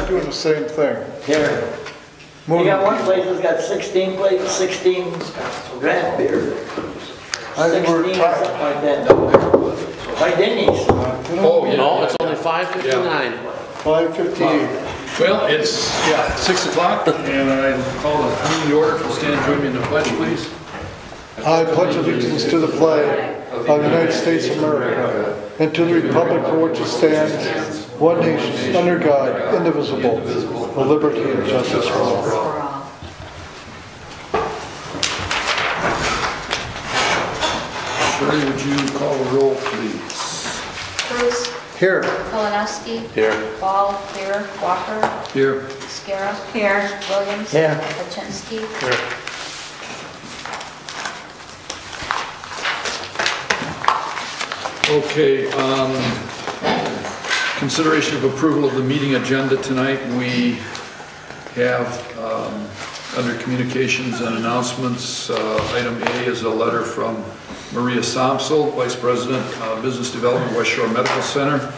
We're doing the same thing. Here. You got one place that's got 16 places, 16 draft beer. 16 or something like that. By Denny's. Oh, yeah. No, it's only 5:59. 5:58. Well, it's, 6 o'clock, and I call the meeting to order. If you'll stand, join me in the pledge, please. I pledge allegiance to the flag of the United States of America and to the republic for which it stands, one nation, under God, indivisible, with liberty and justice for all. Shirley, would you call the roll, please? Cruz. Here. Kolonowski. Here. Ball. Here. Walker. Here. Scara. Here. Williams. Here. Paczynski. Here. Okay, consideration of approval of the meeting agenda tonight. We have, under communications and announcements, item A is a letter from Maria Somsel, Vice President, Business Development, West Shore Medical Center,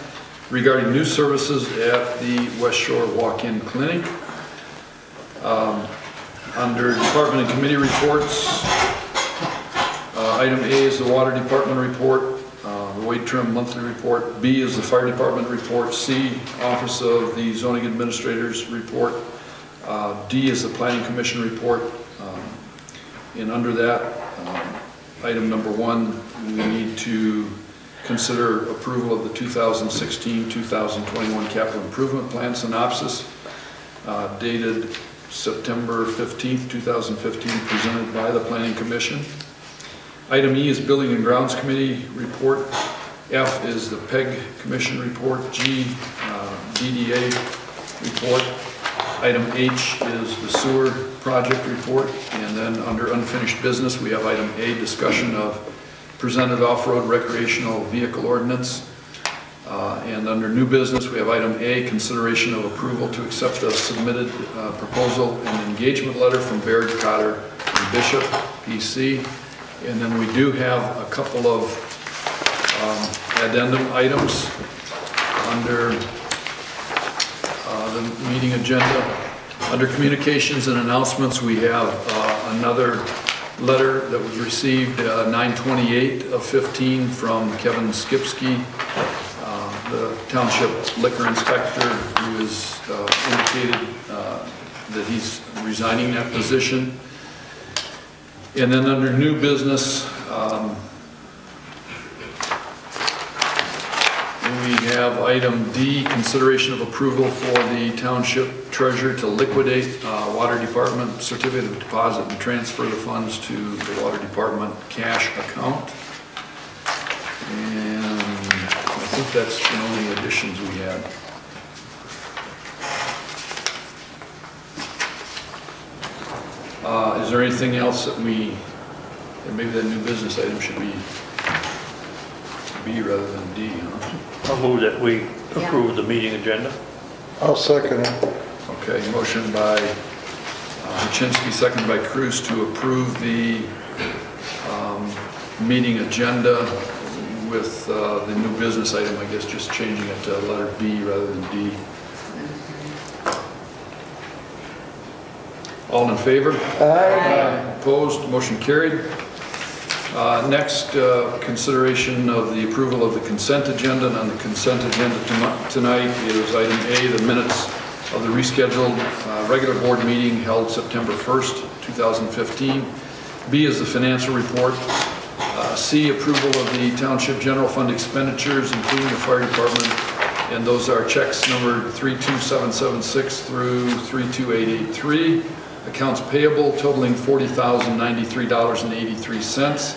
regarding new services at the West Shore Walk-In Clinic. Under department and committee reports, item A is the Water Department report, the Wade Trim monthly report. B is the Fire Department report. C, Office of the Zoning Administrator's report. D is the Planning Commission report. And under that, item number 1, we need to consider approval of the 2016-2021 capital improvement plan synopsis, dated September 15th, 2015, presented by the Planning Commission. Item E is Building and Grounds Committee report. F is the PEG Commission report. G, DDA report. Item H is the sewer project report. And then under unfinished business, we have item A, discussion of presented off-road recreational vehicle ordinance. And under new business, we have item A, consideration of approval to accept the submitted proposal and engagement letter from Baird, Cotter, and Bishop, PC. And then we do have a couple of addendum items under the meeting agenda. Under communications and announcements, we have another letter that was received 9/28/15 from Kevin Skipsky, the Township Liquor Inspector, who has indicated that he's resigning that position. And then under new business, we have item D, consideration of approval for the Township Treasurer to liquidate Water Department certificate of deposit and transfer the funds to the Water Department cash account. And I think that's the only additions we had. Is there anything else that maybe that new business item should be B rather than D, huh? I'll move that we approve the meeting agenda. I'll second it. Okay, motion by Paczynski, second by Cruz to approve the meeting agenda with the new business item, I guess just changing it to letter B rather than D. All in favor? Aye. Opposed? Motion carried. Next, consideration of the approval of the consent agenda. And on the consent agenda tonight is item A, the minutes of the rescheduled regular board meeting held September 1st, 2015. B is the financial report. C, approval of the Township General Fund expenditures, including the Fire Department. And those are checks numbered 32776 through 32883. Accounts payable totaling $40,093.83.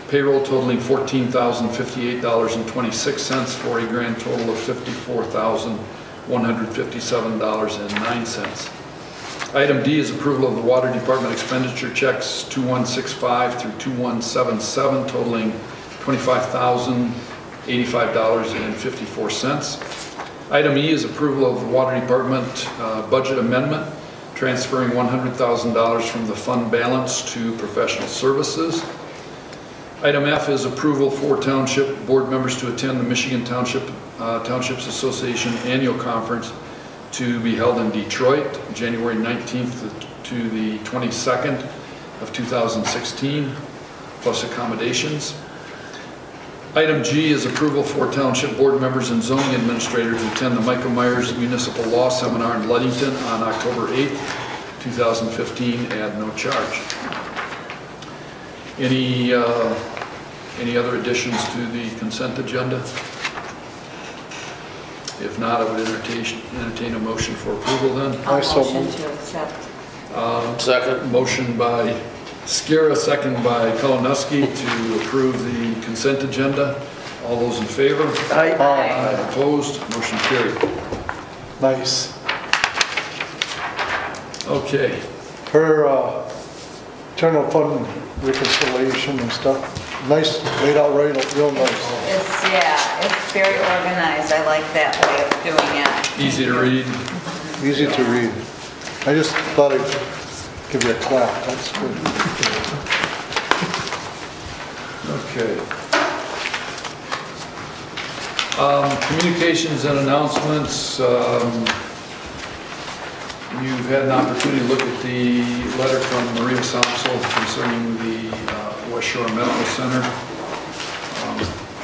Payroll totaling $14,058.26 for a grand total of $54,157.09. Item D is approval of the Water Department expenditure checks 2165 through 2177 totaling $25,085.54. Item E is approval of the Water Department budget amendment, transferring $100,000 from the fund balance to professional services. Item F is approval for Township board members to attend the Michigan Townships Association Annual Conference to be held in Detroit, January 19th to the 22nd of 2016, plus accommodations. Item G is approval for Township Board members and zoning administrator to attend the Michael Myers Municipal Law Seminar in Ludington on October 8th, 2015, at no charge. Any other additions to the consent agenda? If not, I would entertain a motion for approval then. I so Motion moved. to accept. Second. Motion by Skira, second by Kolonuski to approve the consent agenda. All those in favor? Aye. Opposed? Motion carried. Nice. Okay. Her general fund reconciliation and stuff, nice, laid out right, real nice. It's very organized. I like that way of doing it. Easy to read. Easy to read. I just thought I'd give you a clap, that's good. Okay. Communications and announcements. You've had an opportunity to look at the letter from Maria Samsel concerning the West Shore Medical Center.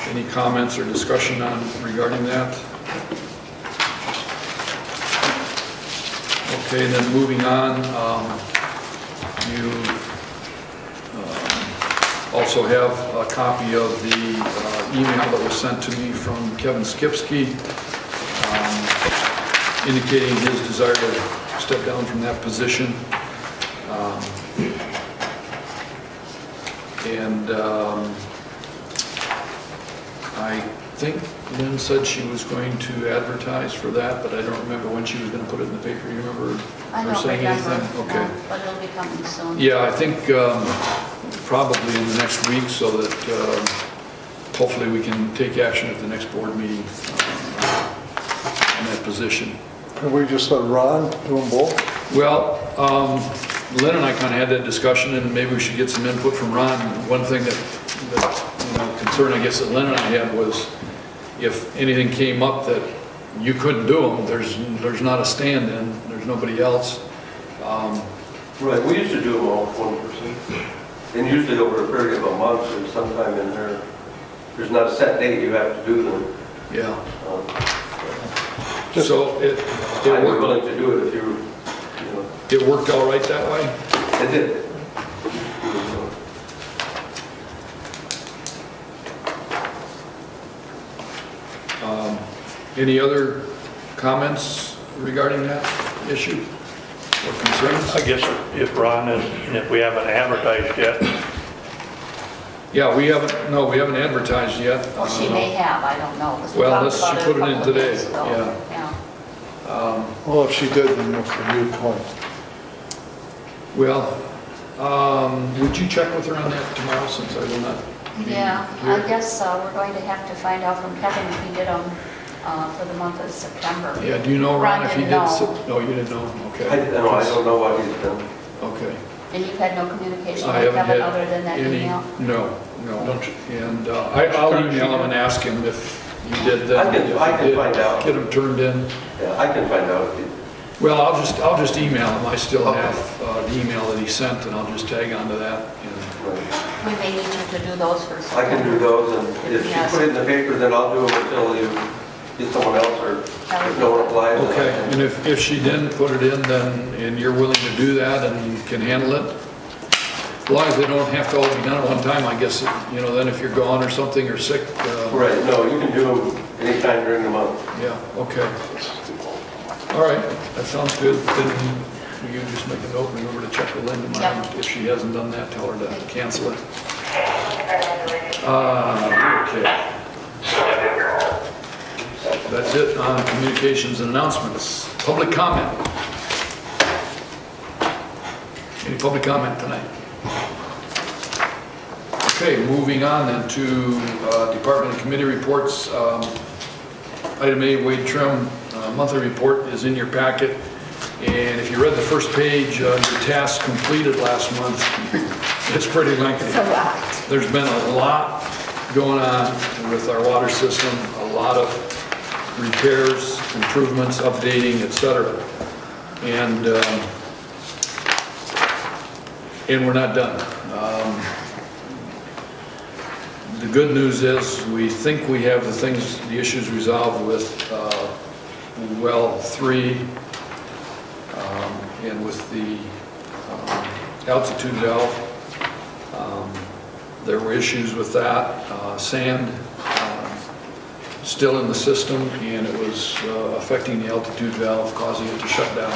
Any comments or discussion regarding that? Okay, then moving on, you also have a copy of the email that was sent to me from Kevin Skipsky, indicating his desire to step down from that position. I think Lynn said she was going to advertise for that, but I don't remember when she was going to put it in the paper. You remember I her don't saying remember, anything? Okay. no, but it'll be coming soon. Yeah, I think probably in the next week, so that hopefully we can take action at the next board meeting on that position. Can we just let Ron do them both? Well, Lynn and I kind of had that discussion, and maybe we should get some input from Ron. One thing that concern, I guess, that Lynn and I had was if anything came up that you couldn't do them, there's not a stand-in, there's nobody else. Right, we used to do them all with one person, and usually over a period of a month or sometime in there. There's not a set date you have to do them. Yeah. Just- So I'd be willing to do it if you know. it worked all right that way? It did. Any other comments regarding that issue or concerns? I guess if Ron is, and if we haven't advertised yet, Yeah, we haven't advertised yet. Well, she may have, I don't know. 'cause we Well, talked unless about she it a put it in couple of today, days ago. yeah. Well, if she did, then that's a good point. Well, would you check with her on that tomorrow, since I will not be Yeah, I here? guess we're going to have to find out from Kevin if he did them for the month of September. Yeah, do you know, Ron, if he did? Ron didn't know. Oh, you didn't know? I Okay. don't know what he's done. Okay. And you've had no communication I with haven't Kevin had other than that any, email? no. And I'll email him and ask him if you did that. I can find out. Get them turned in. Yeah, I can find out if he. Well, I'll just email him. I still have the email that he sent, and I'll just tag onto that. We may need you to do those first. I can do those, and if you Yes. put it in the paper, then I'll do them until you get someone else, or if no one applies. then I Okay, can- and if she didn't put it in, then, and you're willing to do that and can handle it? As long as they don't have to all be done at one time, I guess, then if you're gone or something or sick. Right, no, you can do them anytime during the month. Yeah, okay. All right, that sounds good. Then you just make a note, remember to check with Lynn tomorrow. Yep. If she hasn't done that, tell her to cancel it. Okay. That's it on communications and announcements. Public comment. Any public comment tonight? Okay, moving on then to department and committee reports. Item A, Wade Trim monthly report is in your packet. And if you read the first page, your task completed last month, it's pretty lengthy. It's a lot. There's been a lot going on with our water system, a lot of repairs, improvements, updating, etc. And we're not done. The good news is we think we have the issues resolved with well 3 and with the altitude valve. There were issues with that. Sand still in the system, and it was affecting the altitude valve, causing it to shut down.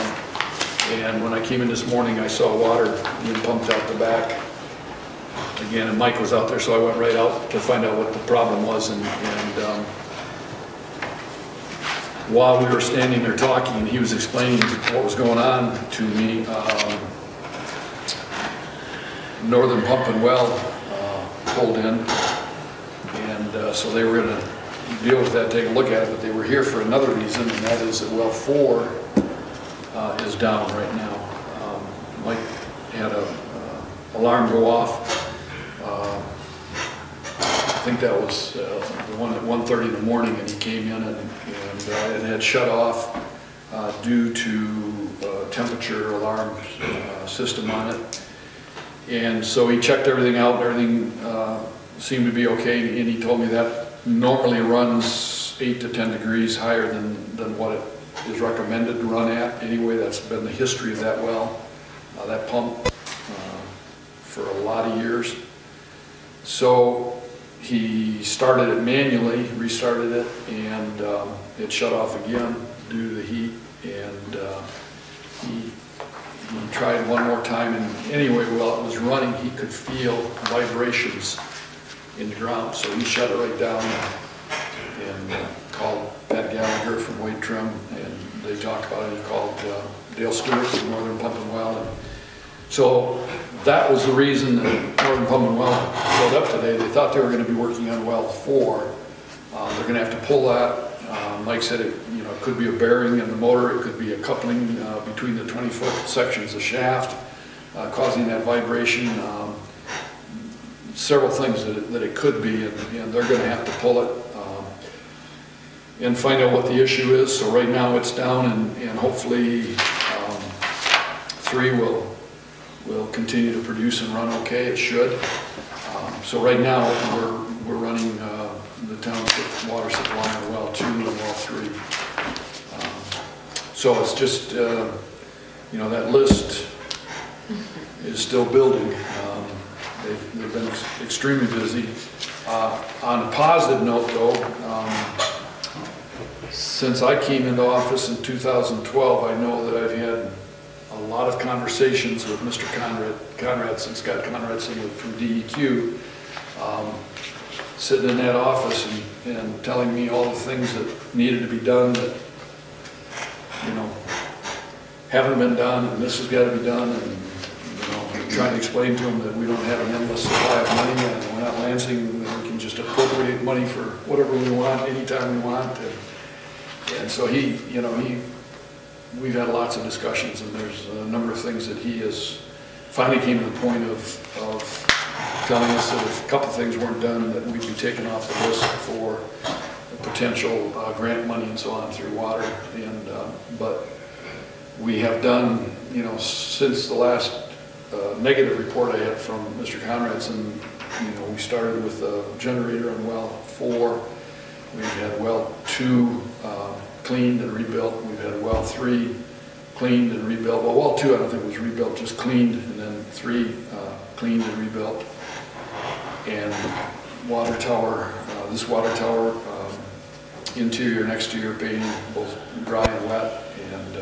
And when I came in this morning, I saw water being pumped out the back. Again, and Mike was out there, so I went right out to find out what the problem was. And while we were standing there talking, he was explaining what was going on to me. Northern Pump and Well pulled in, and so they were going to deal with that, take a look at it, but they were here for another reason, and that is that well 4 is down right now. Mike had a alarm go off. I think that was the one at 1:30 in the morning, and he came in and it had shut off due to temperature alarm system on it. And so he checked everything out, and everything seemed to be okay, and he told me that normally runs 8 to 10 degrees higher than what it is recommended to run at. Anyway, that's been the history of that well, that pump, for a lot of years. So he started it manually, restarted it, and it shut off again due to the heat. And he tried one more time, and anyway, while it was running, he could feel vibrations in the ground. So he shut it right down and called Pat Gallagher from Wade Trim, and they talked about it. He called Dale Stewart from Northern Pump and Well. And so that was the reason that Northern Pump and Well showed up today. They thought they were going to be working on well 4. They're going to have to pull that. Mike said it could be a bearing in the motor. It could be a coupling between the 20-foot sections of shaft, causing that vibration. Several things that it could be, and they're going to have to pull it and find out what the issue is. So right now it's down, and hopefully 3 will continue to produce and run okay. It should. So right now we're running the township water supply on well 2 and well 3. So it's just that list is still building. They've been extremely busy. On a positive note, though, since I came into office in 2012, I know that I've had a lot of conversations with Mr. Conradson, Scott Conradson from DEQ, sitting in that office and telling me all the things that needed to be done that haven't been done, and this has got to be done, and trying to explain to him that we don't have an endless supply of money, and we're not Lansing, that we can just appropriate money for whatever we want, anytime we want. And so we've had lots of discussions, and there's a number of things that he has finally came to the point of telling us that if a couple things weren't done, that we'd be taken off the list for potential grant money and so on through water. And but we have done, since the last negative report I had from Mr. Conradson, we started with a generator on well 4. We've had well 2 cleaned and rebuilt. We've had well 3 cleaned and rebuilt. Well, well 2 I don't think was rebuilt, just cleaned, and then 3 cleaned and rebuilt. And water tower, this water tower, interior and exterior painting, both dry and wet. And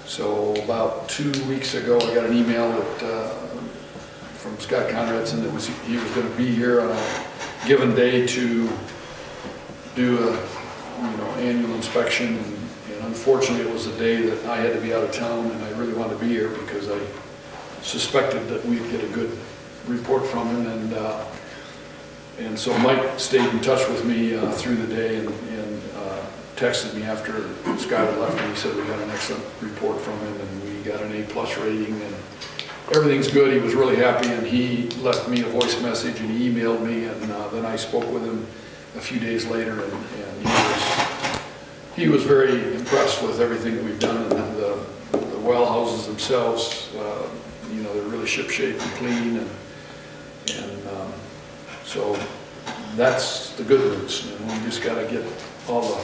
so about 2 weeks ago, I got an email from Scott Conradson that he was going to be here on a given day to do a annual inspection, and unfortunately it was the day that I had to be out of town, and I really wanted to be here because I suspected that we'd get a good report from him. And so Mike stayed in touch with me through the day and texted me after Scott had left, and he said we got an excellent report from him, and we got an A+ rating, and everything's good. He was really happy, and he left me a voice message, and he emailed me, and then I spoke with him a few days later, and he was he was very impressed with everything that we've done, and the well houses themselves, you know, they're really ship-shape and clean, and so that's the good news. You know, we just got to get all the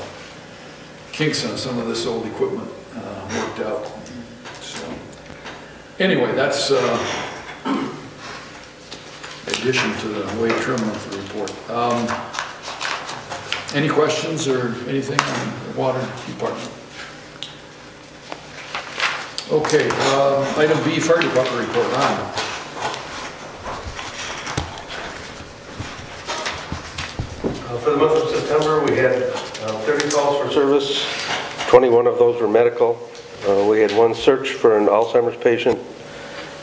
kinks on some of this old equipment worked out. So anyway, that's addition to the Wade Trim monthly report. Any questions or anything on the water department? Okay, item B, fire department report. On. For the month of September, we had 30 calls for service. 21 of those were medical. We had 1 search for an Alzheimer's patient,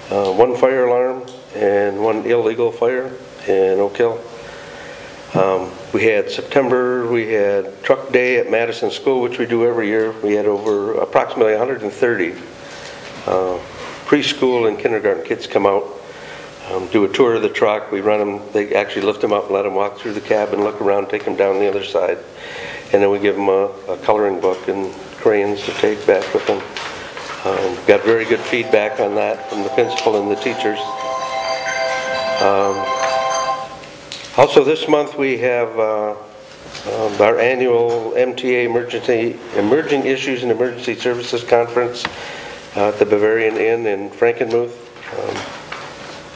1 fire alarm, and 1 illegal fire in Oak Hill. We had September, we had truck day at Madison School, which we do every year. We had over approximately 130 preschool and kindergarten kids come out, do a tour of the truck. We run them, they actually lift them up and let them walk through the cabin, look around, take them down the other side. And then we give them a coloring book and crayons to take back with them. Got very good feedback on that from the principal and the teachers. Also this month we have our annual MTA Emerging Issues and Emergency Services Conference at the Bavarian Inn in Frankenmuth.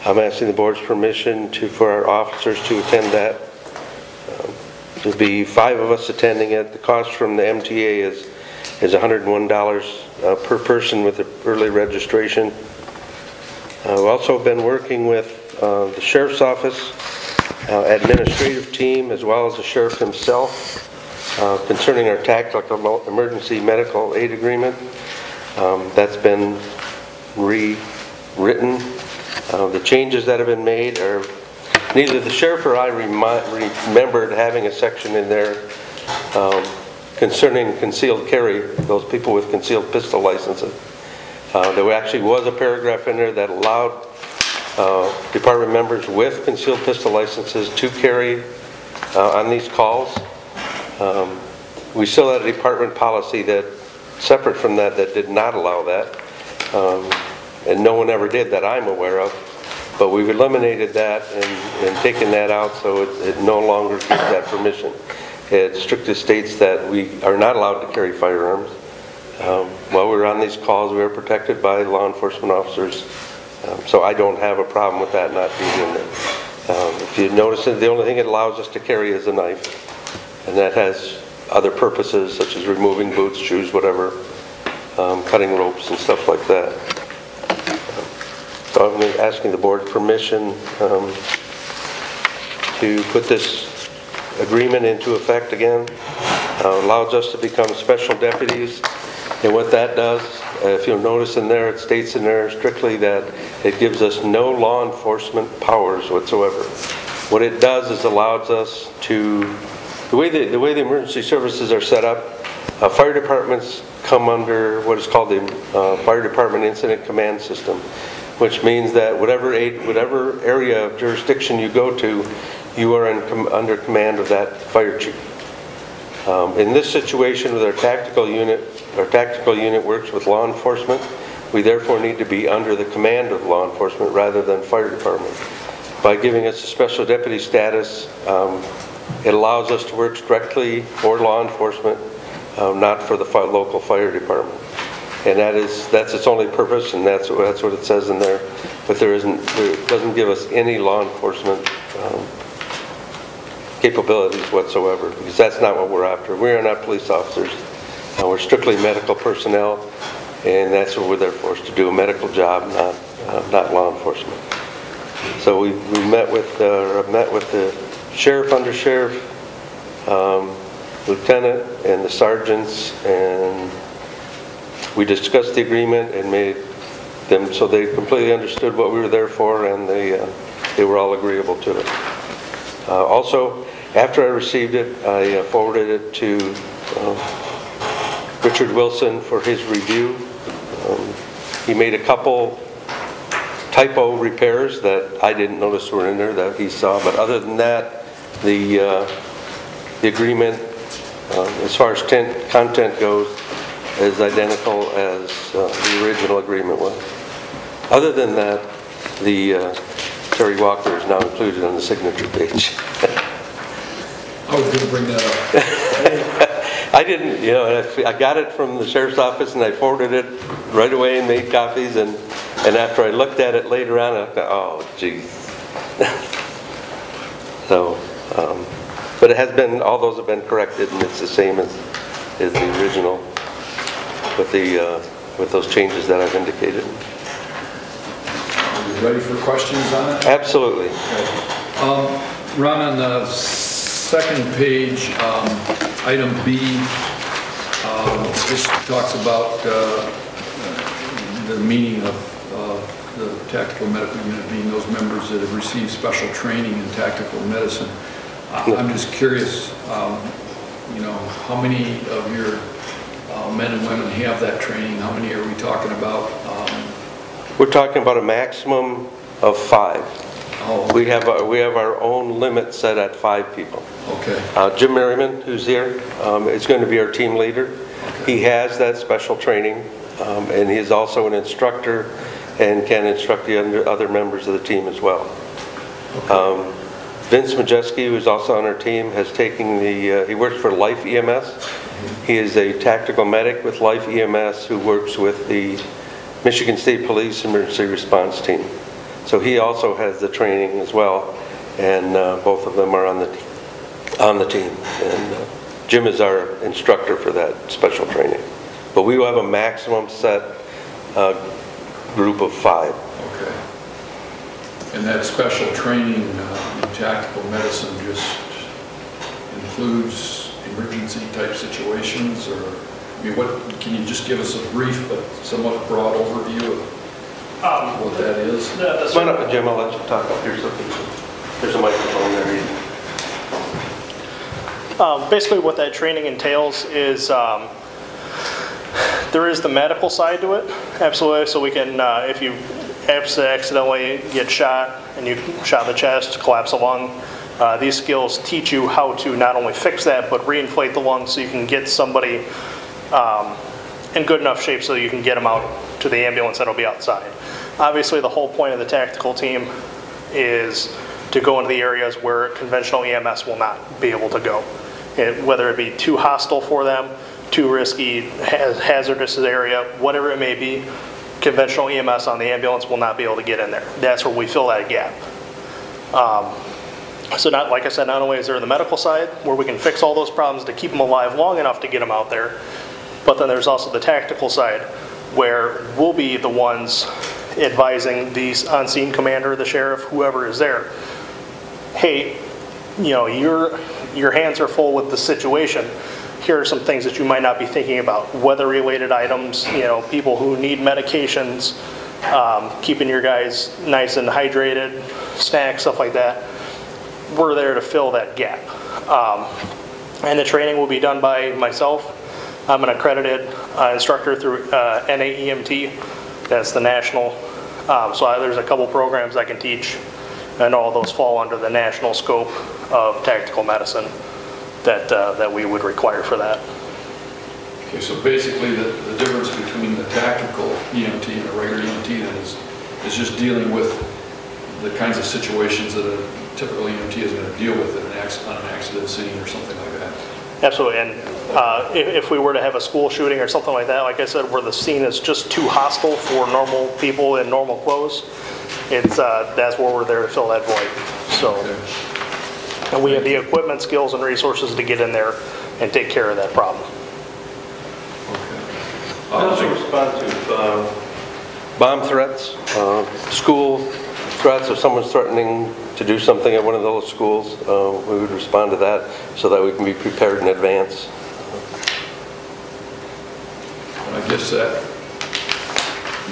I'm asking the board's permission for our officers to attend that. There'll be 5 of us attending it. The cost from the MTA is $101 per person with the early registration. We've also been working with the Sheriff's Office administrative team as well as the Sheriff himself concerning our tactical emergency medical aid agreement. That's been rewritten. The changes that have been made are, neither the Sheriff or I remembered having a section in there concerning concealed carry, those people with concealed pistol licenses. There actually was a paragraph in there that allowed department members with concealed pistol licenses to carry on these calls. We still had a department policy that, separate from that, that did not allow that. And no one ever did that I'm aware of. But we've eliminated that and taken that out, so it no longer gives that permission. It strictly states that we are not allowed to carry firearms. While we're on these calls, we are protected by law enforcement officers. So I don't have a problem with that not being in there. If you notice, the only thing it allows us to carry is a knife. And that has other purposes, such as removing boots, shoes, whatever, cutting ropes and stuff like that. So I'm asking the board permission to put this agreement into effect again. Allows us to become special deputies. And what that does, if you'll notice in there, it states in there strictly that it gives us no law enforcement powers whatsoever. What it does is allows us to, the way the emergency services are set up, fire departments come under what is called the Fire Department Incident Command System, which means that whatever area of jurisdiction you go to, you are under command of that fire chief. In this situation with our tactical unit works with law enforcement. We therefore need to be under the command of law enforcement rather than fire department. By giving us a special deputy status, it allows us to work directly for law enforcement, not for the local fire department. And that's its only purpose, and that's what it says in there. But it doesn't give us any law enforcement capabilities whatsoever, because that's not what we're after. We are not police officers. We're strictly medical personnel, and that's what we're there for, is to do a medical job, not law enforcement. So we met with the sheriff, undersheriff, lieutenant, and the sergeants, and we discussed the agreement and made them so they completely understood what we were there for, and they were all agreeable to it. Also, after I received it, I forwarded it to Richard Wilson for his review. He made a couple typo repairs that I didn't notice were in there that he saw, but other than that, the agreement as far as content goes, is identical as the original agreement was. Other than that, the Terry Walker is now included on the signature page. I was going to bring that up. I didn't, I got it from the sheriff's office and I forwarded it right away and made copies, and after I looked at it later on, I thought, oh, geez. So, but it has been, all those have been corrected, and it's the same as the original with those changes that I've indicated. Are you ready for questions on it? Absolutely. Okay. Ron, on the second page, item B, this talks about the meaning of the tactical medical unit being those members that have received special training in tactical medicine. I'm just curious, how many of your men and women have that training? How many are we talking about? We're talking about a maximum of 5. Oh, We have our own limit set at 5 people. okay. Jim Merriman, who's here, is going to be our team leader. Okay. He has that special training, and he is also an instructor and can instruct the other members of the team as well. Vince Majeski, who's also on our team, has taken he works for Life EMS. He is a tactical medic with Life EMS who works with the Michigan State Police Emergency Response Team. So he also has the training as well, and both of them are on the team. And Jim is our instructor for that special training. But we will have a maximum set group of 5. Okay. And that special training in tactical medicine just includes emergency type situations, or, I mean, can you just give us a brief but somewhat broad overview of what that is? Come on up, Jim, I'll let you talk. There's a microphone there. Basically what that training entails is there is the medical side to it, absolutely. So we can, if you accidentally get shot and you shot the chest, collapse a lung, these skills teach you how to not only fix that, but reinflate the lung so you can get somebody in good enough shape so you can get them out to the ambulance that'll be outside. Obviously, the whole point of the tactical team is to go into the areas where conventional EMS will not be able to go. Whether it be too hostile for them, too risky, hazardous area, whatever it may be, conventional EMS on the ambulance will not be able to get in there. That's where we fill that gap. So like I said, not only is there the medical side where we can fix all those problems to keep them alive long enough to get them out there, but then there's also the tactical side where we'll be the ones advising the on-scene commander, the sheriff, whoever is there, hey, your hands are full with the situation. Here are some things that you might not be thinking about. Weather-related items, people who need medications, keeping your guys nice and hydrated, snacks, stuff like that. We're there to fill that gap. And the training will be done by myself. I'm an accredited instructor through NAEMT. That's the national. So there's a couple programs I can teach, and all those fall under the national scope of tactical medicine that we would require for that. Okay, so basically the difference between the tactical EMT and a regular EMT then is just dealing with the kinds of situations that a typical EMT is going to deal with on an accident scene or something like that. Absolutely, and if we were to have a school shooting or something like that, like I said, where the scene is just too hostile for normal people in normal clothes, that's where we're there to fill that void. So. Okay. And we have the equipment, skills, and resources to get in there and take care of that problem. Okay. I also respond to bomb threats, school threats. If someone's threatening to do something at one of those schools, we would respond to that so that we can be prepared in advance. I guess that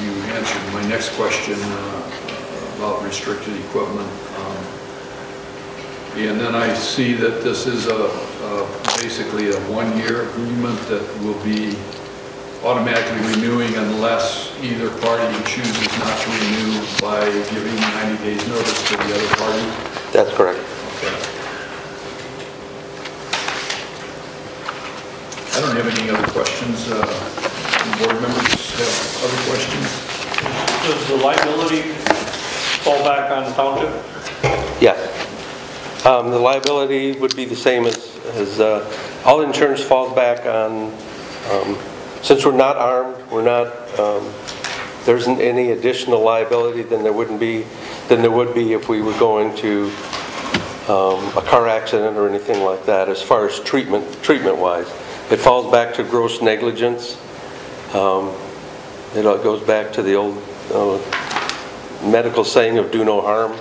you answered my next question about restricted equipment. And then I see that this is basically a one-year agreement that will be automatically renewing unless either party chooses not to renew by giving 90 days notice to the other party. That's correct. Okay. have any other questions. Board members have other questions? Does the liability fall back on the township? Yes. The liability would be the same as all insurance falls back on, since we're not armed, there isn't any additional liability than there would be if we were going to a car accident or anything like that. As far as treatment-wise, it falls back to gross negligence. It goes back to the old medical saying of do no harm.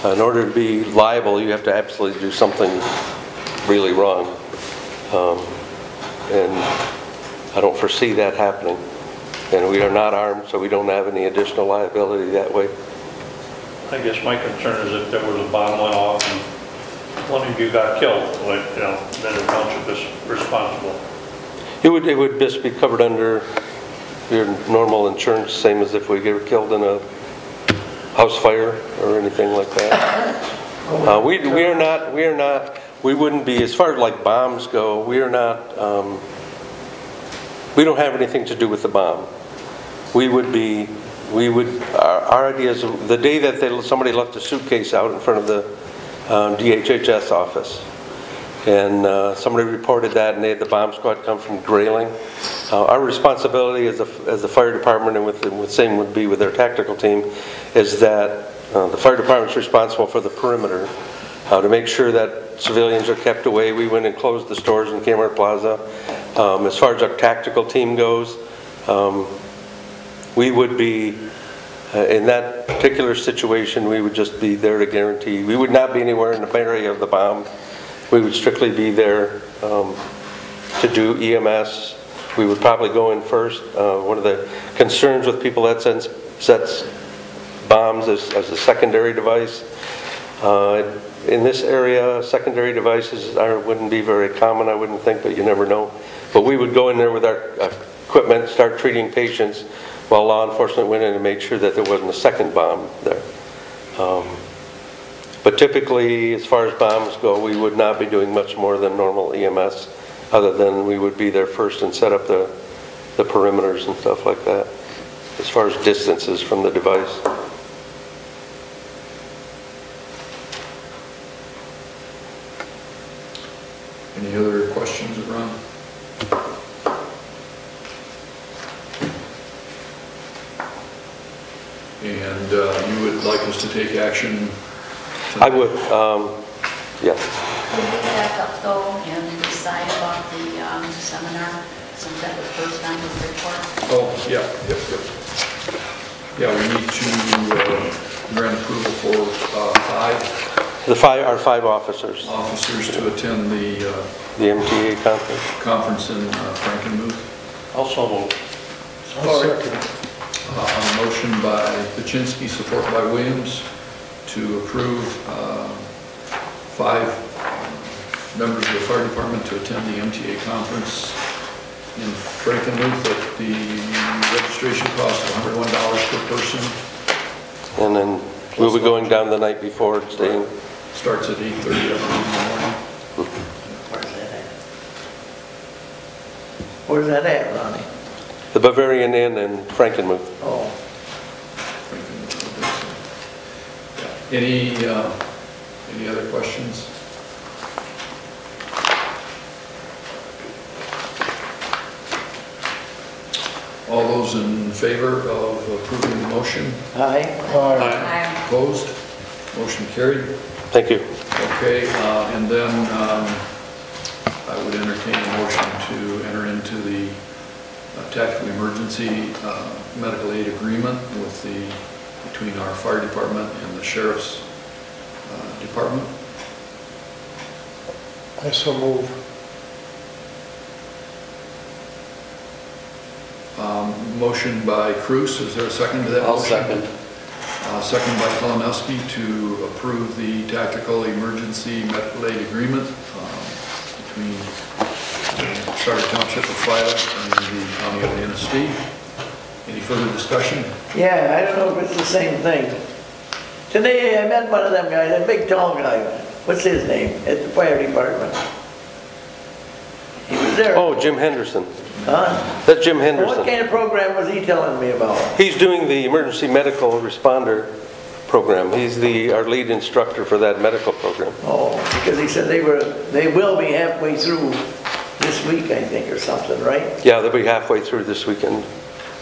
In order to be liable, you have to absolutely do something really wrong. And I don't foresee that happening. And we are not armed, so we don't have any additional liability that way. I guess my concern is if there was a bomb went off and one of you got killed, then the township is responsible. It would just be covered under your normal insurance, same as if we get killed in a house fire or anything like that. We wouldn't be, as far as like bombs go, we don't have anything to do with the bomb. Our idea is the day that somebody left a suitcase out in front of the DHHS office, and somebody reported that, and they had the bomb squad come from Grayling. Our responsibility as the fire department, and with same would be with their tactical team, is that the fire department's responsible for the perimeter to make sure that civilians are kept away. We went and closed the stores in Kmart Plaza. As far as our tactical team goes, we would be, in that particular situation, we would just be there to guarantee. We would not be anywhere in the area of the bomb. We would strictly be there to do EMS. We would probably go in first. One of the concerns with people that sets bombs as a secondary device. In this area, secondary devices wouldn't be very common, I wouldn't think, but you never know. But we would go in there with our equipment, start treating patients, while law enforcement went in and made sure that there wasn't a second bomb there. But typically, as far as bombs go, we would not be doing much more than normal EMS, other than we would be there first and set up the perimeters and stuff like that, as far as distances from the device. Any other questions, Ron? And you would like us to take action tonight? I would, yes. Can we back up though and decide about the seminar, since that was first on his report? Oh, yeah, yep. Yeah, we need to grant approval for Our five officers. officers to attend the The MTA conference. conference in Frankenmuth. Also move. I'll second. A motion by Paczynski, support by Williams, to approve 5 members of the fire department to attend the MTA conference in Frankenmuth at the registration cost of $101 per person. And then we'll be going down the night before and staying. Starts at 8:30 in the morning. Where's that at? Where's that at, Ronnie? The Bavarian Inn in Frankenmuth. Oh, Any other questions? All those in favor of approving the motion? aye. Aye. Opposed? Motion carried. Thank you. Okay, and then I would entertain a motion to enter into the tactical emergency medical aid agreement between our fire department and the sheriff's department. I so move. Motion by Cruz, is there a second to that I'll motion? second. Second by Kalinowski to approve the tactical emergency medical aid agreement between Charter Township of Filer and the County of Manistee. Any further discussion? Yeah, I don't know if it's the same thing. Today I met one of them guys, a big tall guy. What's his name? At the fire department. He was was there? Oh, Jim Henderson. Huh? That's Jim What Henderson. kind of program was he telling me about? He's doing the emergency medical responder program. He's our lead instructor for that medical program. Oh, because he said they will be halfway through this week, I think, or something, right? Yeah, they'll be halfway through this weekend.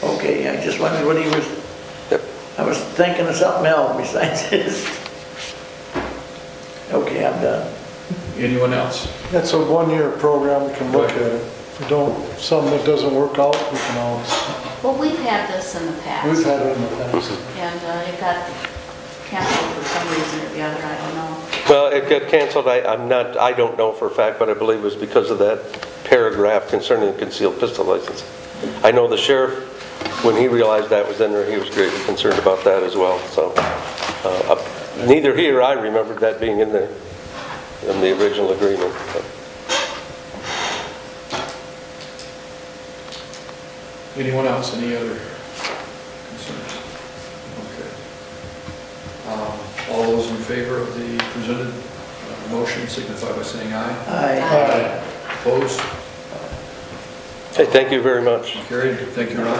Okay, I just wondered what he was, Yep. I was thinking of something else besides this. Okay, I'm done. Anyone else? It's a one-year program, we can look at it. If we don't, something that doesn't work out, we can always, Well, we've had this in the past. we've had it in the past. And it got canceled for some reason or the other, I don't know. Well, it got canceled. I don't know for a fact, but I believe it was because of that paragraph concerning the concealed pistol license. I know the sheriff, when he realized that was in there, he was greatly concerned about that as well. So neither he or I remembered that being in there in the original agreement. Anyone else? Any other concerns? Okay. All those in favor of the presented motion signify by saying aye. Aye. Opposed? Hey, thank you very much. Carried. Thank you, Ron.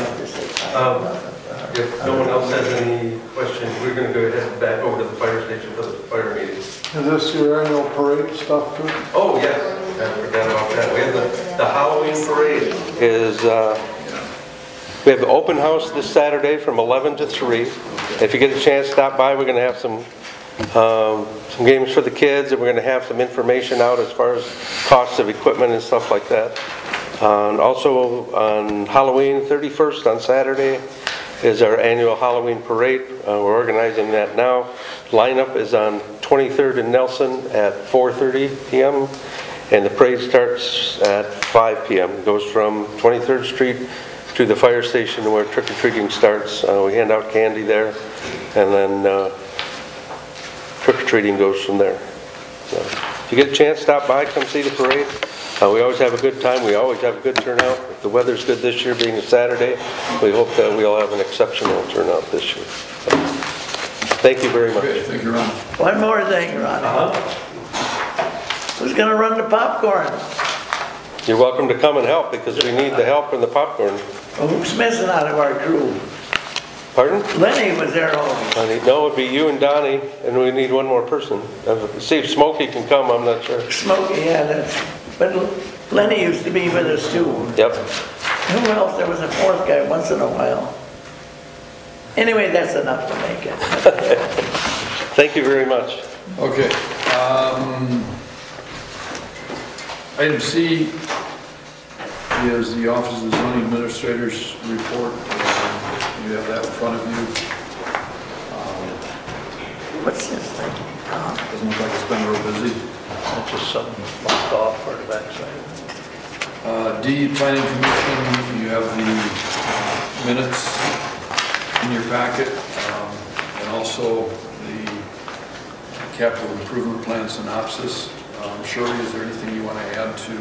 If no one else has any questions, we're going to go ahead and back over to the fire station for the fire meeting. Is this your annual parade stuff too? Oh, yes, I forgot about that. We have the Halloween parade we have the open house this Saturday from 11 to 3. If you get a chance, stop by. We're going to have some games for the kids, and we're going to have some information out as far as costs of equipment and stuff like that. And also on Halloween 31st on Saturday is our annual Halloween parade. We're organizing that now. Lineup is on 23rd and Nelson at 4:30 p.m. and the parade starts at 5 p.m. It goes from 23rd Street to the fire station where trick-or-treating starts. We hand out candy there, and then trick-or-treating goes from there. So, if you get a chance, stop by, come see the parade. We always have a good time. We always have a good turnout. If the weather's good this year, being a Saturday, we hope that we'll have an exceptional turnout this year. So, thank you very much. Okay, thank you, Ron. One more thing, Ron. Who's gonna run the popcorn? You're welcome to come and help because we need the help in the popcorn. Well, who's missing out of our crew? Pardon? Lenny was there always. No, it'd be you and Donnie, and we need one more person. See if Smokey can come, I'm not sure. Smokey, yeah, but Lenny used to be with us too. Yep. Who else? There was a fourth guy once in a while. Anyway, that's enough to make it. Thank you very much. Okay. Item C is the Office of the Zoning Administrator's report. You have that in front of you. What's this thing? Doesn't look like it's been real busy. That's just something locked off for the backside. D, Planning Commission, you have the minutes in your packet, and also the capital improvement plan synopsis. Shirley, is there anything you want to add to?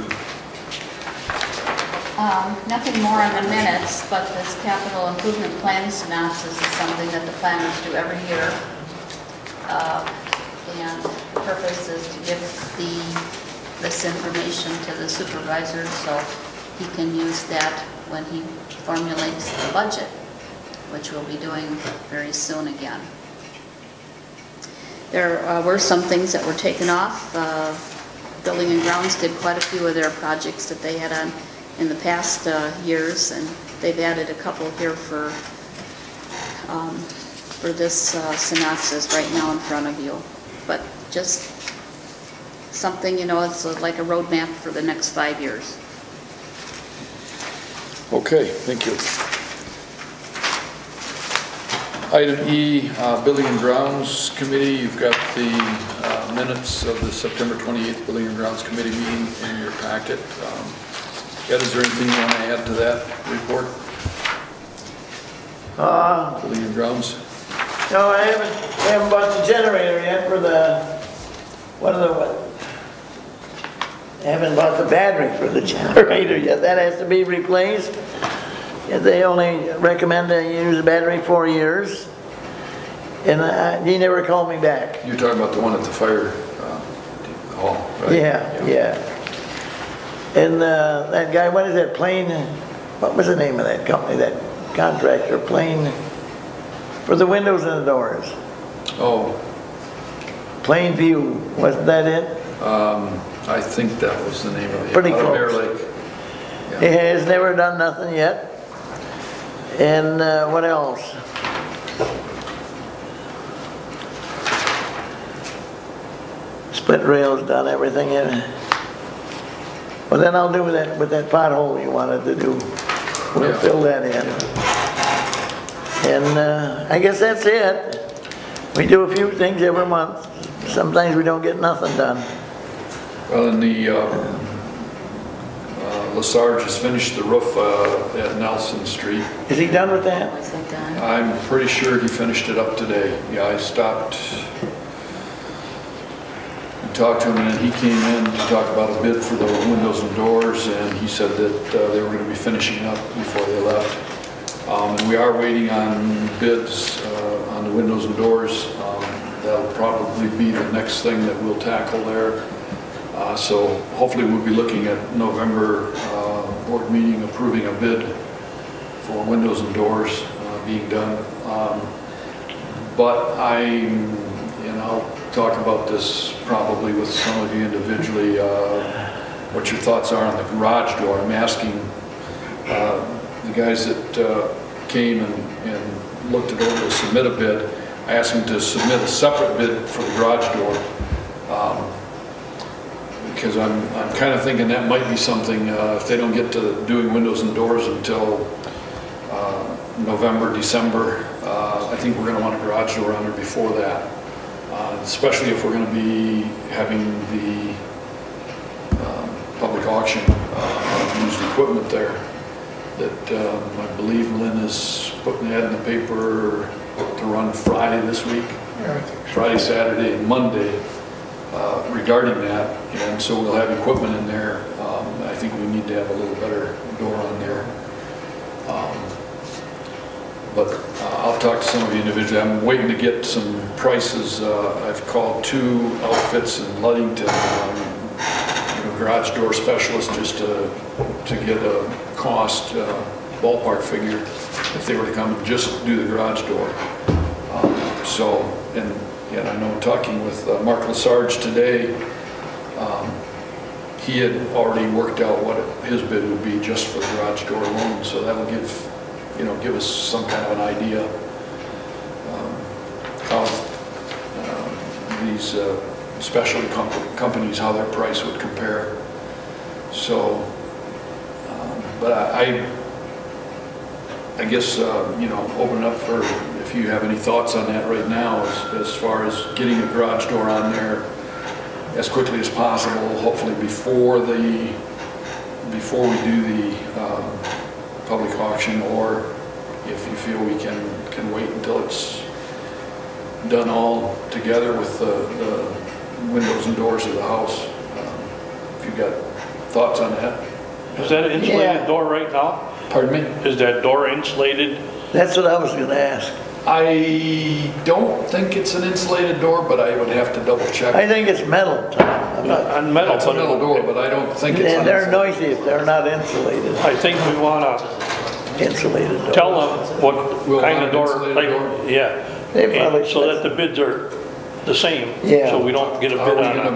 Nothing more on the minutes, but this capital improvement plan synopsis is something that the planners do every year. And the purpose is to give this information to the supervisor so he can use that when he formulates the budget, which we'll be doing very soon again. There were some things that were taken off. Building and Grounds did quite a few of their projects that they had on in the past years, and they've added a couple here for this synopsis right now in front of you. But just something, you know, it's like a roadmap for the next 5 years. Okay, thank you. Item E, Building and Grounds Committee. You've got the minutes of the September 28th Building and Grounds Committee meeting in your packet. Ed, is there anything you want to add to that report? Building and Grounds? No, I haven't bought the generator yet for I haven't bought the battery for the generator yet. That has to be replaced. Yeah, they only recommend I use the battery 4 years. And he never called me back. You're talking about the one at the fire hall, right? Yeah. And that guy, what is that, what was the name of that company, that contractor, for the windows and the doors? Oh, Plainview, wasn't that it? I think that was the name of it. Pretty Out of Bear close. Lake. He has never done nothing yet. And what else? Split rails done, everything in it. Well, then I'll do that with that pothole you wanted to do. We'll Yeah. fill that in. And I guess that's it. We do a few things every month. Sometimes we don't get nothing done. Well, and the Lesarge has finished the roof at Nelson Street. Is he done with that? Was it done? I'm pretty sure he finished it up today. Yeah, I stopped and talked to him, and then he came in to talk about a bid for the windows and doors, and he said that they were going to be finishing up before they left. And we are waiting on bids on the windows and doors. That'll probably be the next thing that we'll tackle there. So hopefully we'll be looking at November board meeting approving a bid for windows and doors being done. But I'll talk about this probably with some of you individually, what your thoughts are on the garage door. I'm asking the guys that came and looked it over to submit a bid. I asked them to submit a separate bid for the garage door. Because I'm kind of thinking that might be something, if they don't get to doing windows and doors until November, December, I think we're going to want a garage door on there before that. Especially if we're going to be having the public auction of used equipment there. That I believe Lynn is putting the ad in the paper to run Friday this week. Friday, Saturday, and Monday. Regarding that, and so we'll have equipment in there. I think we need to have a little better door on there. But I'll talk to some of you individually. I'm waiting to get some prices. I've called 2 outfits in Ludington, garage door specialists, just to get a cost ballpark figure if they were to come and just do the garage door. And I know talking with Mark Lesarge today, he had already worked out what his bid would be just for the garage door alone, so that'll give us some kind of an idea how these specialty companies, how their price would compare. So, but I guess, open up for if you have any thoughts on that right now as far as getting a garage door on there as quickly as possible, hopefully before we do the public auction, or if you feel we can wait until it's done all together with the windows and doors of the house. If you've got thoughts on that. Is that an insulated Yeah. door right now? Pardon me? Is that door insulated? That's what I was gonna ask. I don't think it's an insulated door, but I would have to double check. I think it's metal, Tom. I'm not- On metal, It's a metal door, but I don't think it's And they're uninsulated. noisy if they're not insulated, I think we wanna insulated door. tell them what We'll kind want of an door, insulated door? yeah. They And probably so should. that the bids are the same. Yeah. So we don't get a Are bid we on gonna it.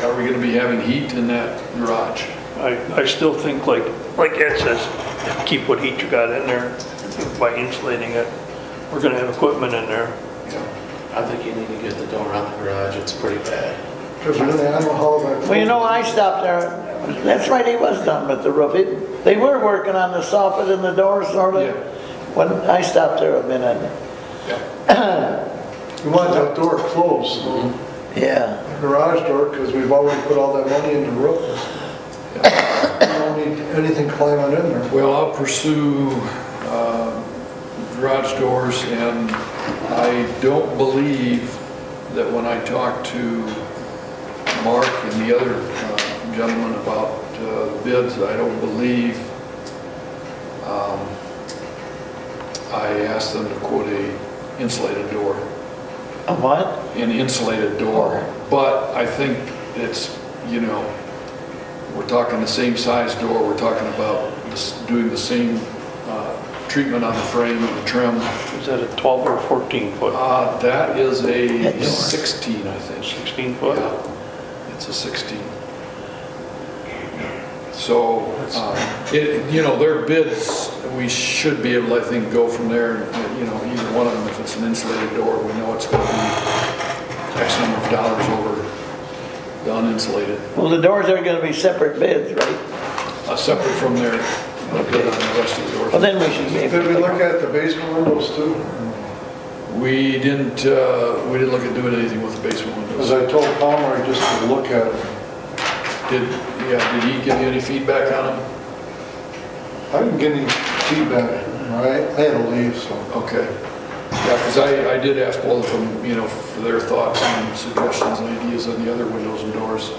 are we gonna be having heat in that garage? I still think like Ed says, keep what heat you got in there by insulating it. We're gonna have equipment in there. I think you need to get the door on the garage, it's pretty bad. Because really, I don't know how that. Well, I stopped there, that's right, he was done with the roof. They were working on the soffit and the doors sort of, Yeah. when I stopped there a minute. You want that door closed, Yeah, the garage door, because we've already put all that money into the roof. You don't need anything climbing in there. Well, I'll pursue garage doors, and I don't believe that when I talked to Mark and the other gentleman about bids, I don't believe I asked them to quote a insulated door. a what? An insulated door, but I think it's, we're talking the same size door, we're talking about doing the same treatment on the frame and the trim. Is that a 12 or 14 foot? That is a 16, I think. 16 foot? Yeah, it's a 16. So, their bids, we should be able, I think, go from there, either one of them, if it's an insulated door, we know it's going to be X number of dollars over the uninsulated. Well, the doors are gonna be separate bids, right? Separate from their bid on the rest of the doors. Well, then we should be able Did we to. look at the basement windows too? We didn't look at doing anything with the basement Because windows. I told Palmer just to look at them. Did he give you any feedback on them? I didn't get any feedback, I had to leave, so. Okay. Yeah, because I did ask both of them, for their thoughts and suggestions and ideas on the other windows and doors,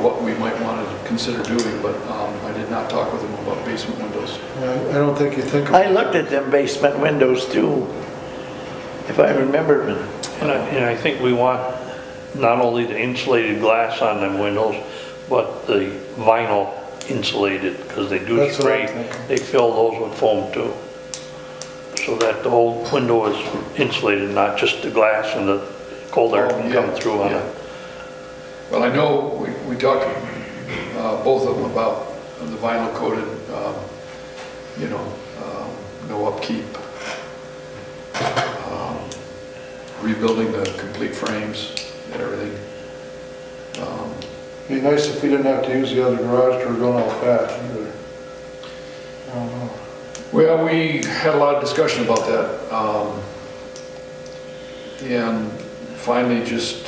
what we might want to consider doing, but I did not talk with them about basement windows. I don't think you think. I looked at them basement windows too, if I remember. And I think we want not only the insulated glass on them windows, but the vinyl insulated, because they do That's what I'm spray, thinking. they fill those with foam too. So that the whole window is insulated, not just the glass and the cold air can come through on Yeah. it. Well, I know we talked, both of them about the vinyl coated, no upkeep, rebuilding the complete frames and everything. Be nice if we didn't have to use the other garage door going out back either. I don't know. Well, we had a lot of discussion about that, and finally just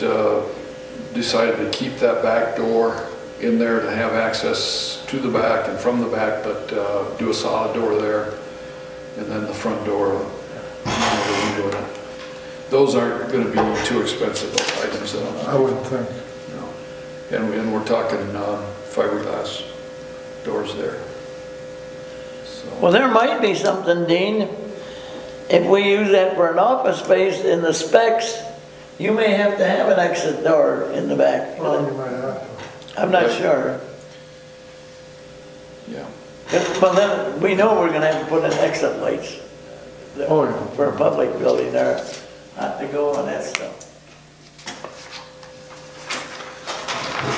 decided to keep that back door in there to have access to the back and from the back, but do a solid door there, and then the front door, the window in it. Those aren't going to be too expensive items. I wouldn't think. And we're talking fiberglass doors there. So. Well, there might be something, Dean, if we use that for an office space in the specs, you may have to have an exit door in the back. Well, you might have to. I'm not sure. Yeah. Well, then, we know we're gonna have to put in exit lights Oh, yeah. for a public building there, not to go on that stuff.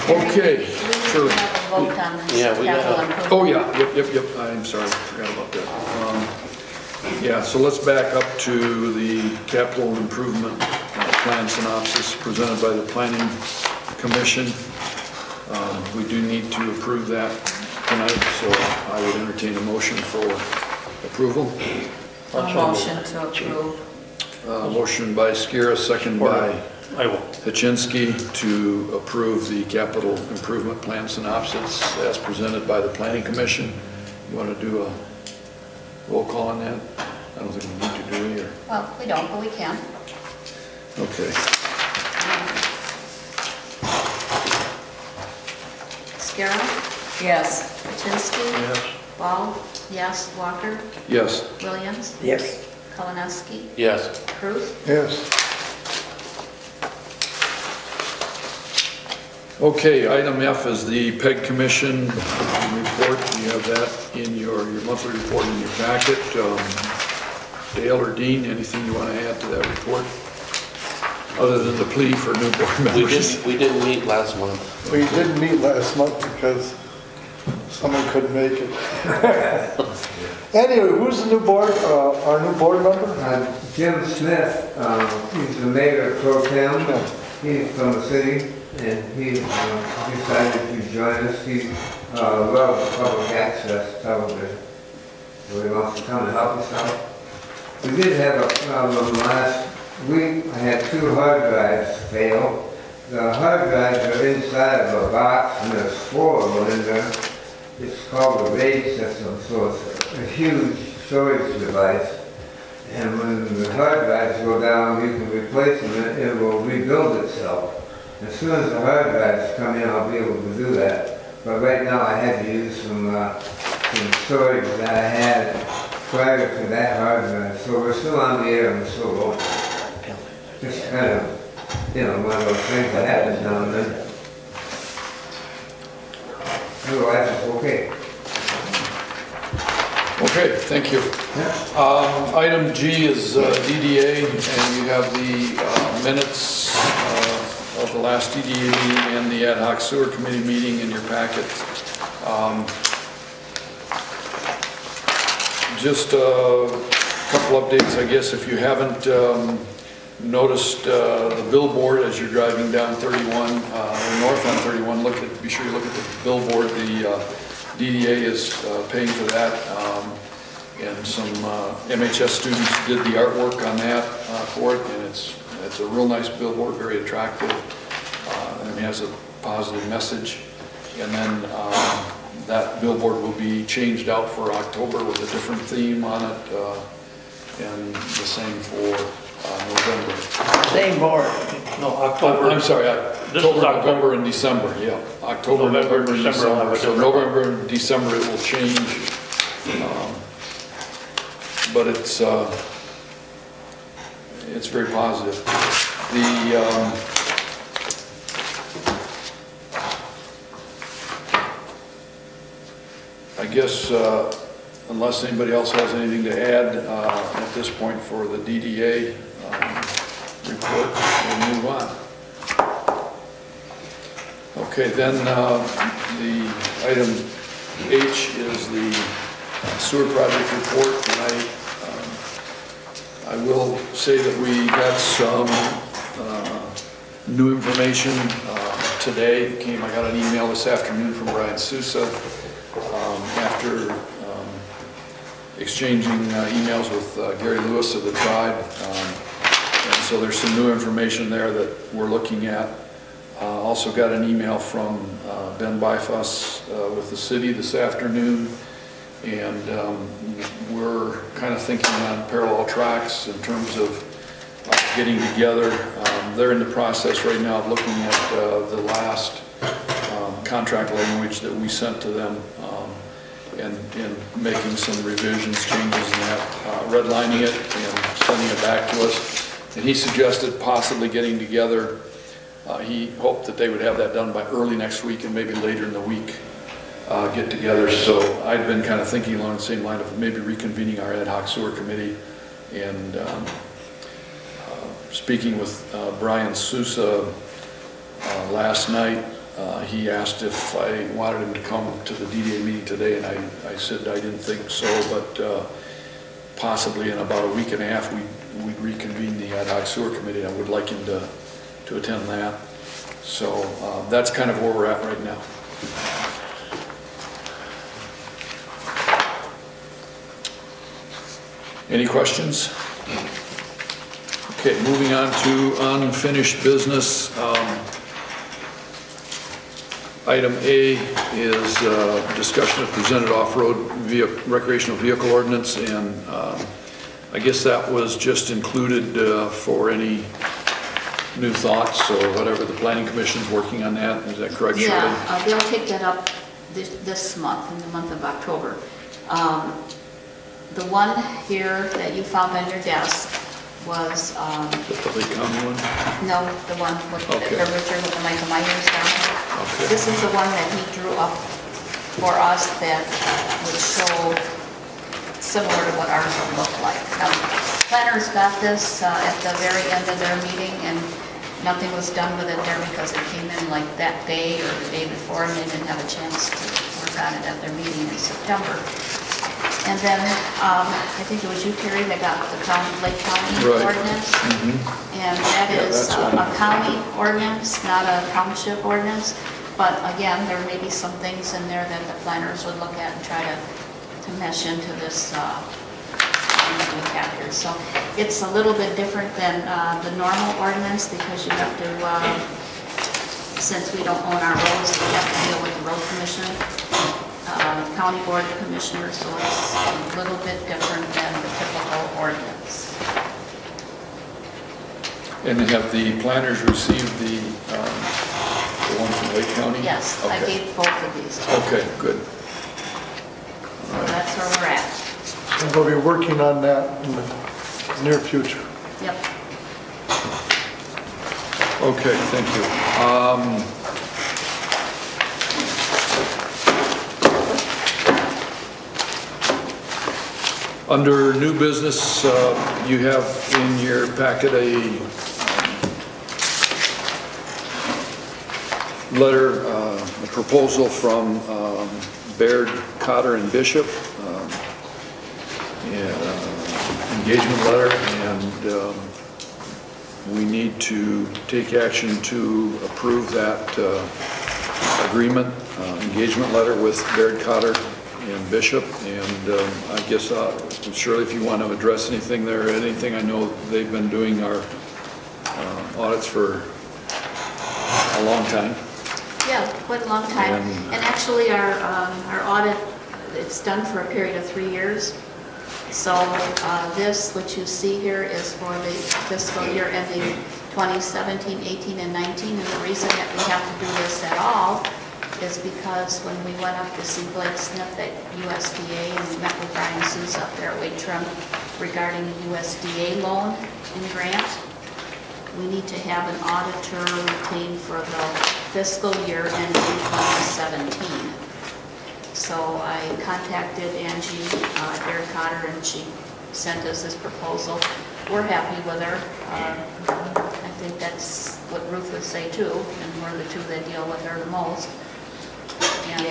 Okay, We sure. need to have a vote on this Yeah, we capital gotta- improvement. Oh, yeah, yep, I'm sorry, forgot about that. Yeah, so let's back up to the capital improvement plan synopsis presented by the Planning Commission. We do need to approve that tonight, so I would entertain a motion for approval. A motion to approve. Motion by Skiera, second by I will. Hachinsky to approve the capital improvement plan synopsis as presented by the Planning Commission. You want to do a roll call on that? I don't think we need to do it, or? Well, we don't, but we can. Okay. Scarrow, Yes. Kaczynski, Yes. Ball, yes. Walker, Yes. Williams, Yes. Kalinowski, Yes. Cruz. Yes. Okay, item F is the PEG Commission report. You have that in your monthly report in your packet. Dale or Dean, anything you want to add to that report? Other than the plea for new board members? We didn't meet last month. We didn't meet last month because someone couldn't make it. Anyway, who's the new board, our new board member? Jim Smith, he's the mayor pro tem. He's from the city, and he decided to join us. He loves public access television, so he wants to come and help us out. We did have a problem last week. I had 2 hard drives fail. The hard drives are inside of a box, and there's 4 of them in there. It's called a RAID system, so it's a huge storage device. And when the hard drives go down, you can replace them, and it will rebuild itself. As soon as the hard drives come in, I'll be able to do that. But right now, I had to use some storage that I had prior to that hard drive. So we're still on the air and we're still going. Just kind of, one of those things that happens now and then. otherwise it's okay. Okay, thank you. Item G is DDA, and you have the minutes of the last DDA meeting and the ad hoc sewer committee meeting in your packet. Just a couple updates, I guess, if you haven't noticed the billboard as you're driving down 31, or north on 31, be sure you look at the billboard. The DDA is paying for that, and some MHS students did the artwork on that for it, and it's a real nice billboard, very attractive, and it has a positive message. And then that billboard will be changed out for October with a different theme on it, and the same for November. Same board. No, October. I'm sorry, October, November, and December, yeah. October, November, and December. So November and December it will change, but it's very positive. I guess unless anybody else has anything to add at this point for the DDA report, we'll move on. Okay, then the item H is the sewer project report, and I will say that we got some new information today. I got an email this afternoon from Brian Sousa after exchanging emails with Gary Lewis of the tribe, and so there's some new information there that we're looking at. Also got an email from Ben Byfuss with the city this afternoon, and we're kind of thinking on parallel tracks in terms of getting together. They're in the process right now of looking at the last contract language that we sent to them, and making some revisions, changes in that, redlining it and sending it back to us. And he suggested possibly getting together. He hoped that they would have that done by early next week and maybe later in the week get together. So I'd been kind of thinking along the same line of maybe reconvening our ad hoc sewer committee, and speaking with Brian Sousa last night. He asked if I wanted him to come to the DDA meeting today, and I said I didn't think so, but possibly in about a week and a half we'd reconvene the ad hoc sewer committee. I would like him to attend that. So that's kind of where we're at right now. Any questions? Okay, moving on to unfinished business. Item A is discussion of presented off-road recreational vehicle ordinance, and I guess that was just included for any new thoughts or whatever. The planning commission's working on that. Is that correct, Shirley? Yeah, they'll take that up this month, in the month of October. The one here that you found on your desk was... the Lake County one? No, the one with the curvature with the Michael Myers down here. Okay. This is the one that he drew up for us that would show similar to what ours would look like. Now, planners got this at the very end of their meeting, and nothing was done with it there because it came in like that day or the day before, and they didn't have a chance to work on it at their meeting in September. And then I think it was you, Terry, that got the Lake County ordinance. Mm-hmm. And that is a county ordinance, not a township ordinance. But again, there may be some things in there that the planners would look at and try to mesh into this thing that we have here. So it's a little bit different than the normal ordinance, because you have to, since we don't own our roads, we have to deal with the road commission. County Board of Commissioners, so it's a little bit different than the typical ordinance. And have the planners received the one from Lake County? Yes, okay. I gave both of these. Okay, good. So right. That's where we're at. And we'll be working on that in the near future. Yep. Okay, thank you. Under new business, you have in your packet a letter, a proposal from Baird, Cotter, and Bishop, engagement letter, and we need to take action to approve that agreement, engagement letter with Baird, Cotter, and Bishop. And I guess, Shirley, if you want to address anything there, anything, I know they've been doing our audits for a long time. Yeah, quite a long time. And actually, our audit, it's done for a period of 3 years. So this, which you see here, is for the fiscal year ending 2017, 18, and 19. And the reason that we have to do this at all is because when we went up to see Blake Smith at USDA and we met with Brian Seuss up there at Waitrim regarding the USDA loan and grant, we need to have an auditor retained for the fiscal year ending 2017. So I contacted Angie at Baird Cotter, and she sent us this proposal. We're happy with her. I think that's what Ruth would say too, and we're the two that deal with her the most. And,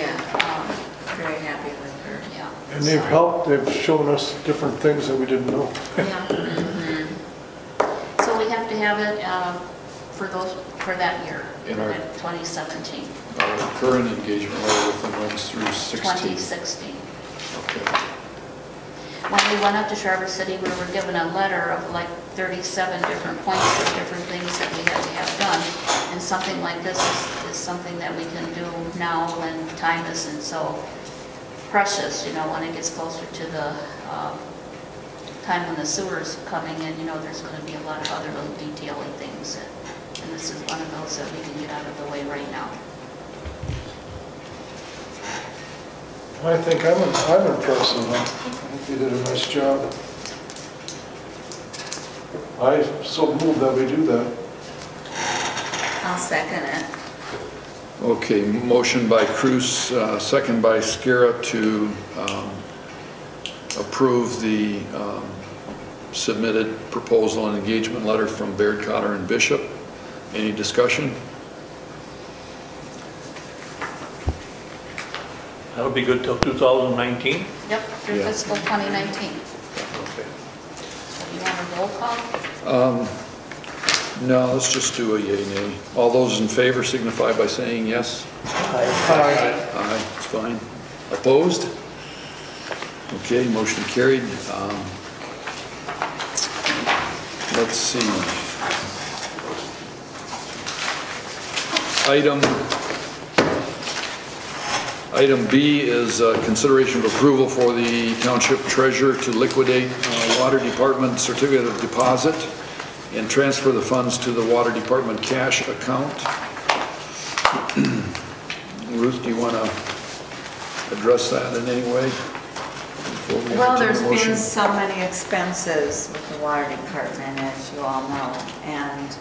Very happy with her. Yeah. And they've helped, they've shown us different things that we didn't know. Yeah. So we have to have it for that year, In our- 2017. Our current engagement letter with them runs through 16. 2016. Okay. When we went up to Traverse City, we were given a letter of like 37 different points of different things that we had to have done. And something like this is something that we can do now when time isn't so precious, you know, when it gets closer to the time when the sewer's coming in, you know, there's going to be a lot of other little detailing things. And this is one of those that we can get out of the way right now. I think I'm impressed with them. I think they did a nice job. I so moved that we do that. I'll second it. Okay, motion by Cruz, second by Scara to approve the submitted proposal and engagement letter from Baird, Cotter, and Bishop. Any discussion? That'll be good till 2019? Yep, through Yeah. fiscal 2019. Okay. You want a roll call? No, let's just do a yay, nay. All those in favor signify by saying yes. Aye. Aye, it's fine. Opposed? Okay, motion carried. Let's see. Item B is consideration of approval for the township treasurer to liquidate water department certificate of deposit and transfer the funds to the water department cash account. Ruth, do you want to address that in any way? before we Well, entertain a there's motion? been so many expenses with the water department, as you all know, and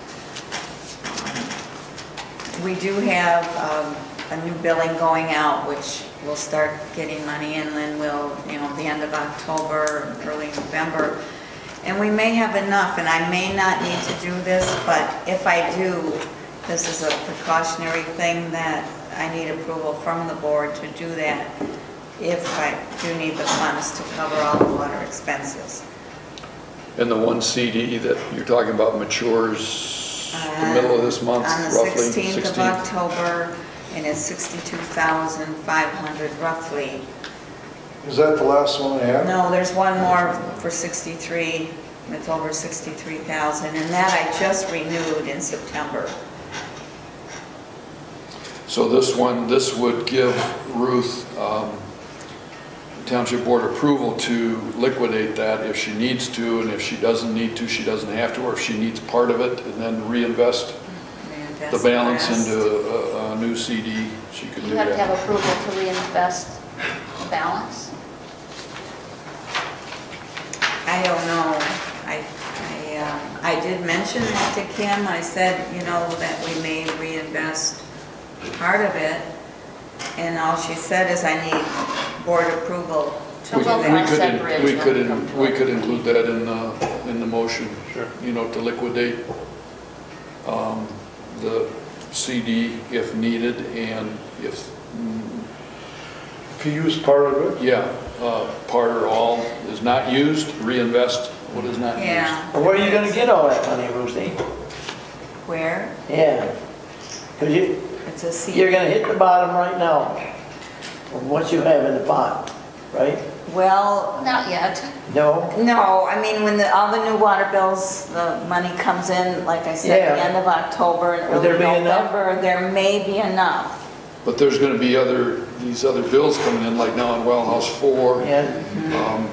we do have a new billing going out, which we'll start getting money in, and we'll, the end of October, early November. And we may have enough, and I may not need to do this, but if I do, this is a precautionary thing that I need approval from the board to do that if I do need the funds to cover all the water expenses. And the one CD that you're talking about matures the middle of this month, On the roughly? 16th of October, and it's $62,500 roughly. Is that the last one I have? No, there's one more for 63, it's over 63,000, and that I just renewed in September. So this would give Ruth Township Board approval to liquidate that if she needs to, and if she doesn't need to, she doesn't have to, or if she needs part of it, and then reinvest the balance into a new CD, she could do You have to that. have approval to reinvest the balance. I don't know. I did mention that to Kim. I said, that we may reinvest part of it. And all she said is I need board approval So we'll cross that bridge We when we come to we it. could include that in the motion. Sure. You know, to liquidate the CD if needed, and if, If you use part of it, yeah, part or all is not used, reinvest what is not used. Yeah. Well, where are you gonna get all that money, Ruthie? Where? Yeah. Cause It's a C. you're gonna hit the bottom right now of what you have in the pot, right? Well, Not yet. No? no, I mean, when all the new water bills, the money comes in, like I said, Yeah. the end of October and Will there early be enough? November, there may be enough. But there's gonna be these other bills coming in, like now on Well House 4. Yeah,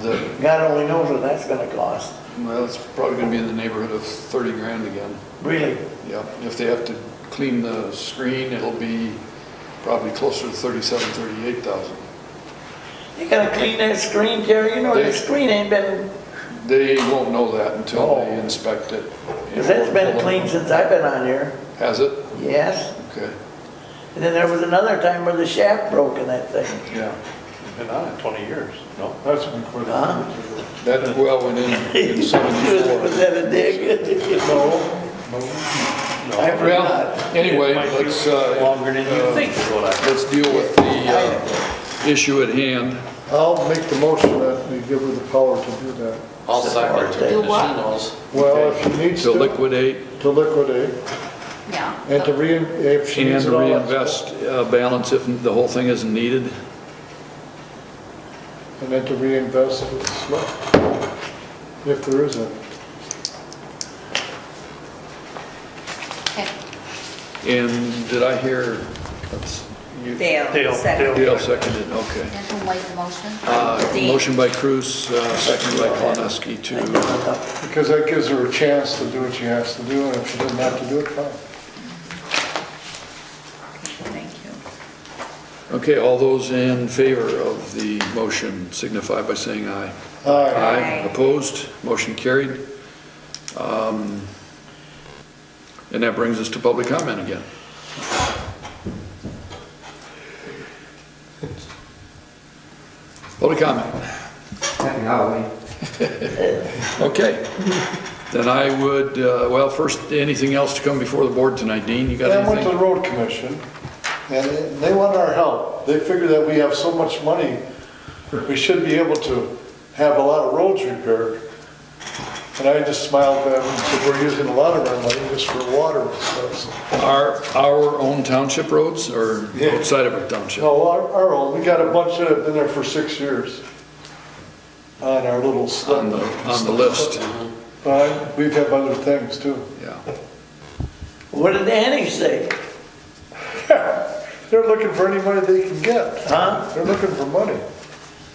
That, God only knows what that's gonna cost. well, it's probably gonna be in the neighborhood of 30 grand again. Really? Yeah, if they have to clean the screen, it'll be probably closer to 37, 38,000. You gotta clean that screen, Jerry, you know that screen ain't been, They won't know that until they Oh. inspect it. cause that's been clean since I've been on here. Has it? Yes. Okay, And then there was another time where the shaft broke in that thing. yeah. Been on it 20 years, no? that's been quite a Huh? That well went in Was 74. that a dig? No, I Well, forgot. anyway, Might be let's, Longer than you think is what I. let's deal with the issue at hand. I'll make the motion that we give her the power to do that. I'll second it, Do if she what? knows. Well, if she needs To to liquidate liquidate, Yeah. and to if she and needs it to all. reinvest balance if the whole thing isn't needed. And then to reinvest what's left, if there is any. Okay. And did I hear, Dale. Dale, second. Dale seconded, okay. And who made the motion? Motion by Cruz, seconded by Kolonowski to, Because that gives her a chance to do what she has to do, and if she doesn't have to do it, fine. Thank you. okay, all those in favor of the motion signify by saying aye. Aye. Aye. Opposed, motion carried. And that brings us to public comment again. Public comment. Happy Halloween. Okay. Then I would, well, first, anything else to come before the board tonight? Dean, you got Then I went to the anything? road commission, and they want our help. They figure that we have so much money, we should be able to have a lot of roads repaired. And I just smiled at them and said, we're using a lot of our money just for water and stuff. So, Our own township roads or Yeah. outside of our township? no, our own, we got a bunch that have been there for 6 years on our little slip. On the list, But we've had other things too. yeah. What did Annie say? They're looking for any money they can get. Huh? They're looking for money.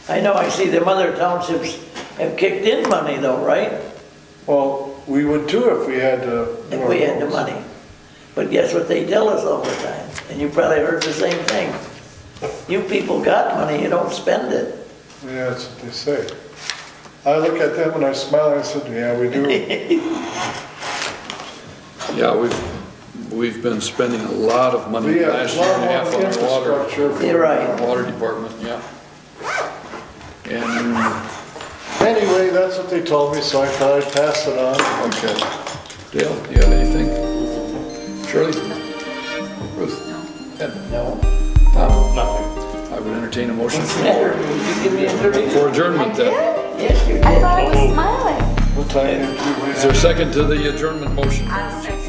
I know, I see them other townships have kicked in money though, right? Well, we would too if we had to. do If our we had the roads. money. But guess what they tell us all the time? And you probably heard the same thing. You people got money, you don't spend it. Yeah, that's what they say. I look at them and I smile and I said, yeah, we do. Yeah, we've been spending a lot of money We have last a year lot and a half more on our water. infrastructure. You're right. Water department, yeah. And, Anyway, that's what they told me, so I thought I'd pass it on. okay. Dale, do you have anything? Shirley? Ruth? Ed? No. Tom? Nothing. I would entertain a motion What's the matter? Would you give me a 30? for adjournment then. Yes, you I did. thought I was smiling. What time did you? Is there a second to the adjournment motion? I'll second.